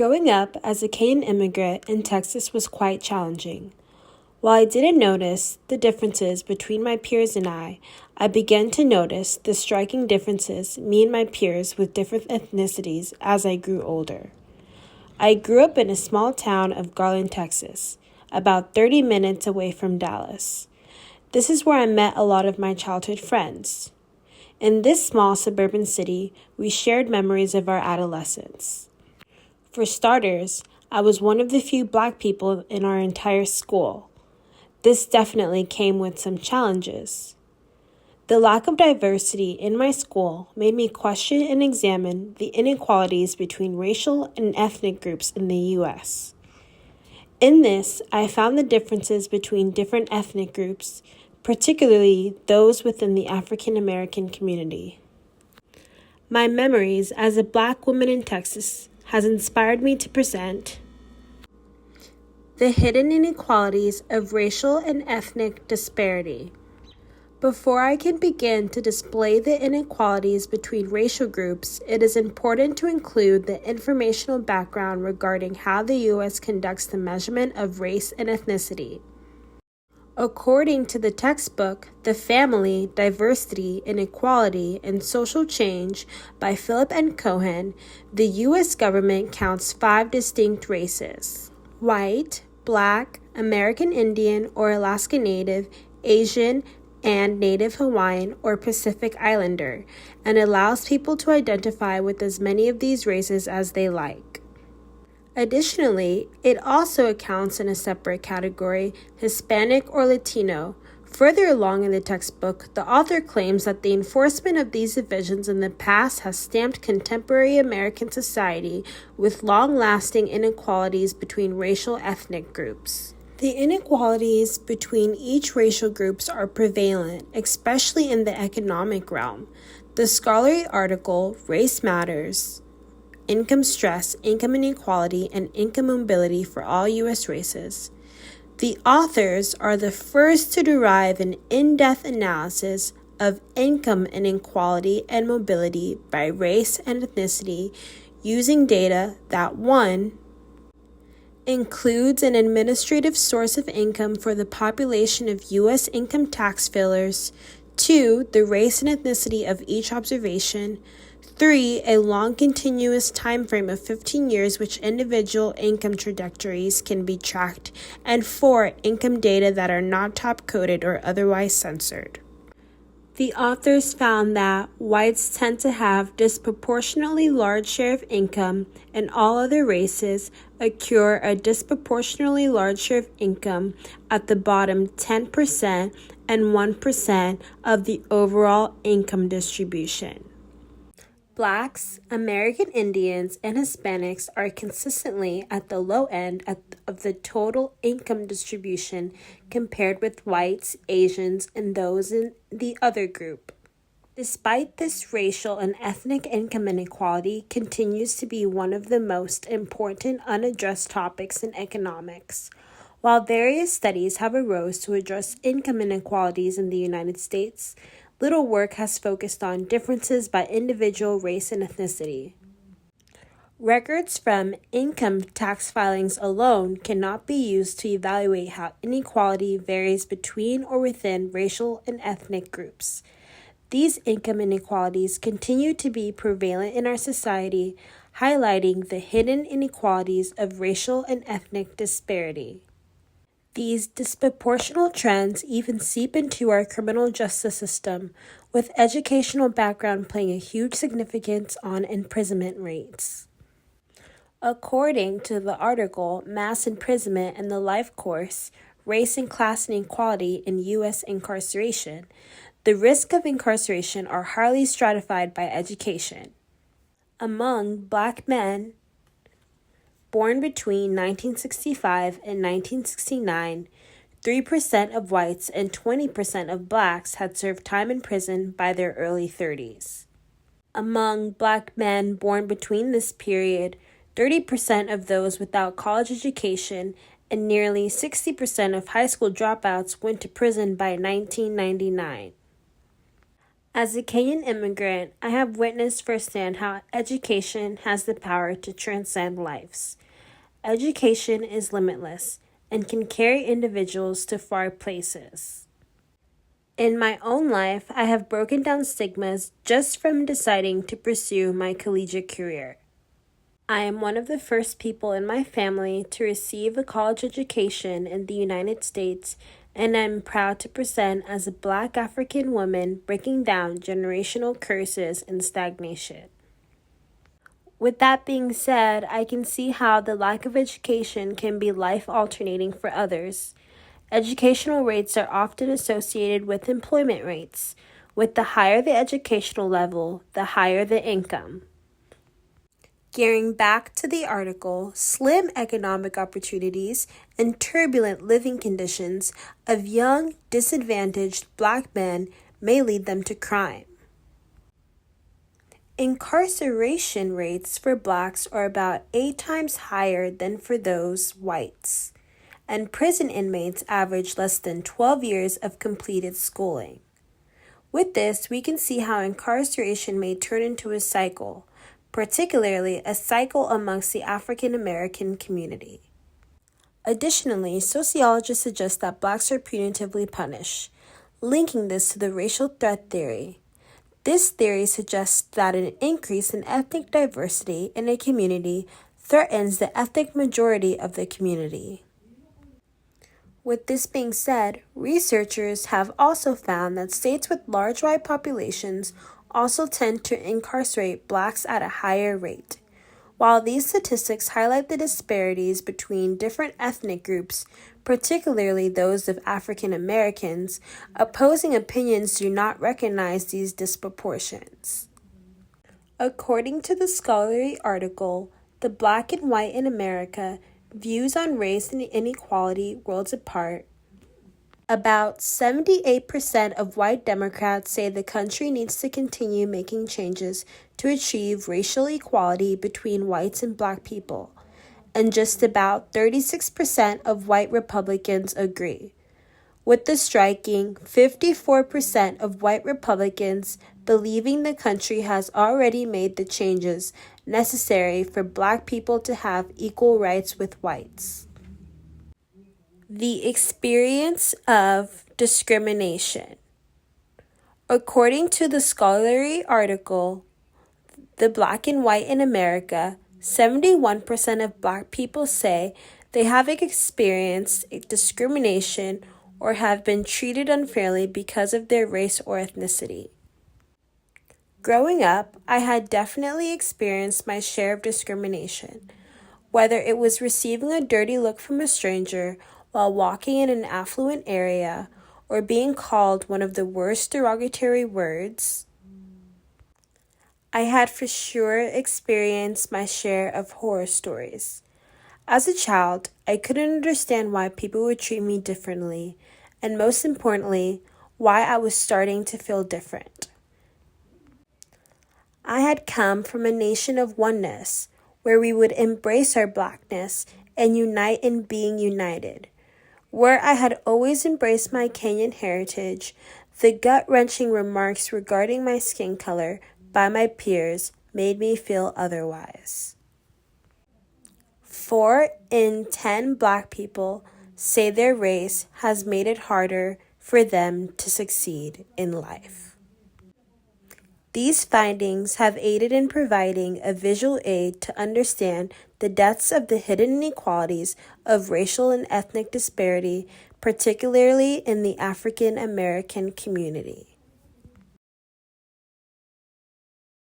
Growing up as a Canadian immigrant in Texas was quite challenging. While I didn't notice the differences between my peers and I began to notice the striking differences me and my peers with different ethnicities as I grew older. I grew up in a small town of Garland, Texas, about 30 minutes away from Dallas. This is where I met a lot of my childhood friends. In this small suburban city, we shared memories of our adolescence. For starters, I was one of the few Black people in our entire school. This definitely came with some challenges. The lack of diversity in my school made me question and examine the inequalities between racial and ethnic groups in the U.S. In this, I found the differences between different ethnic groups, particularly those within the African American community. My memories as a Black woman in Texas has inspired me to present the hidden inequalities of racial and ethnic disparity. Before I can begin to display the inequalities between racial groups, it is important to include the informational background regarding how the U.S. conducts the measurement of race and ethnicity. According to the textbook, The Family, Diversity, Inequality, and Social Change by Philip N. Cohen, the U.S. government counts 5 distinct races: white, Black, American Indian or Alaska Native, Asian, and Native Hawaiian or Pacific Islander, and allows people to identify with as many of these races as they like. Additionally, it also accounts in a separate category, Hispanic or Latino. Further along in the textbook, the author claims that the enforcement of these divisions in the past has stamped contemporary American society with long-lasting inequalities between racial ethnic groups. The inequalities between each racial groups are prevalent, especially in the economic realm. The scholarly article, Race Matters, Income Stress, Income Inequality, and Income Mobility for All U.S. Races. The authors are the first to derive an in-depth analysis of income inequality and mobility by race and ethnicity using data that 1. Includes an administrative source of income for the population of U.S. income tax filers, 2. The race and ethnicity of each observation, 3. A long continuous time frame of 15 years which individual income trajectories can be tracked, and 4. Income data that are not top-coded or otherwise censored. The authors found that whites tend to have disproportionately large share of income, and all other races accrue a disproportionately large share of income at the bottom 10% and 1% of the overall income distribution. Blacks, American Indians, and Hispanics are consistently at the low end of the total income distribution compared with whites, Asians, and those in the other group. Despite this, racial and ethnic income inequality continues to be one of the most important unaddressed topics in economics. While various studies have arose to address income inequalities in the United States, little work has focused on differences by individual race and ethnicity. Records from income tax filings alone cannot be used to evaluate how inequality varies between or within racial and ethnic groups. These income inequalities continue to be prevalent in our society, highlighting the hidden inequalities of racial and ethnic disparity. These disproportional trends even seep into our criminal justice system, with educational background playing a huge significance on imprisonment rates. According to the article, Mass Imprisonment and the Life Course, Race and Class Inequality in U.S. Incarceration, the risks of incarceration are highly stratified by education. Among Black men born between 1965 and 1969, 3% of whites and 20% of Blacks had served time in prison by their early 30s. Among Black men born between this period, 30% of those without college education and nearly 60% of high school dropouts went to prison by 1999. As a Kenyan immigrant, I have witnessed firsthand how education has the power to transcend lives. Education is limitless and can carry individuals to far places. In my own life, I have broken down stigmas just from deciding to pursue my collegiate career. I am one of the first people in my family to receive a college education in the United States, and I'm proud to present as a Black African woman breaking down generational curses and stagnation. With that being said, I can see how the lack of education can be life alternating for others. Educational rates are often associated with employment rates. With the higher the educational level, the higher the income. Gearing back to the article, slim economic opportunities and turbulent living conditions of young, disadvantaged Black men may lead them to crime. Incarceration rates for Blacks are about 8 times higher than for those whites, and prison inmates average less than 12 years of completed schooling. With this, we can see how incarceration may turn into a cycle, particularly a cycle amongst the African American community. Additionally, sociologists suggest that Blacks are punitively punished, linking this to the racial threat theory. This theory suggests that an increase in ethnic diversity in a community threatens the ethnic majority of the community. With this being said, researchers have also found that states with large white populations also tend to incarcerate Blacks at a higher rate. While these statistics highlight the disparities between different ethnic groups, particularly those of African Americans, opposing opinions do not recognize these disproportions. According to the scholarly article, The Black and White in America, Views on Race and Inequality Worlds Apart, about 78% of white Democrats say the country needs to continue making changes to achieve racial equality between whites and Black people, and just about 36% of white Republicans agree, with the striking 54% of white Republicans believing the country has already made the changes necessary for Black people to have equal rights with whites. The experience of discrimination. According to the scholarly article, The Black and White in America, 71% of Black people say they have experienced discrimination or have been treated unfairly because of their race or ethnicity. Growing up, I had definitely experienced my share of discrimination, whether it was receiving a dirty look from a stranger while walking in an affluent area, or being called one of the worst derogatory words. I had for sure experienced my share of horror stories. As a child, I couldn't understand why people would treat me differently, and most importantly, why I was starting to feel different. I had come from a nation of oneness, where we would embrace our Blackness and unite in being united. Where I had always embraced my Kenyan heritage, the gut-wrenching remarks regarding my skin color by my peers made me feel otherwise. 4 in 10 Black people say their race has made it harder for them to succeed in life. These findings have aided in providing a visual aid to understand the depths of the hidden inequalities of racial and ethnic disparity, particularly in the African American community.